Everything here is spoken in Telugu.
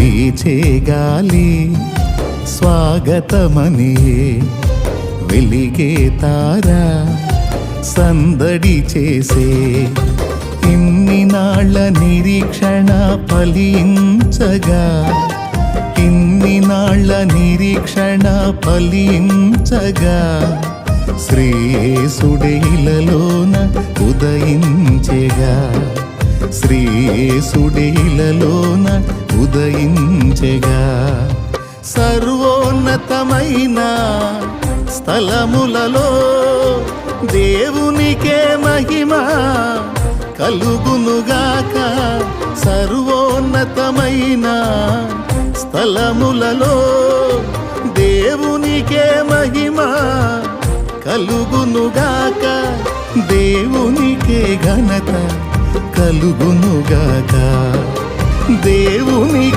వీచే గాలి స్వాగతమని వెలిగే తారా సందడి చేసే ఇన్ని నాళ్ళ నిరీక్షణ ఫలించగా ఇన్ని నాళ్ళ నిరీక్షణ ఫలించగా శ్రీయేసుడే ఇలలోన ఉదయించెగా శ్రీయేసుడే ఇలలోన ఉదయించెగా సర్వోన్నతమైన స్థలములలో దేవునికే మహిమ కలుగునుగాక సర్వోన్నతమైన స్థలములలో దేవునికే మహిమ కలుగునుగాక దేవునికే ఘనత కలుగునుగాక దేవుని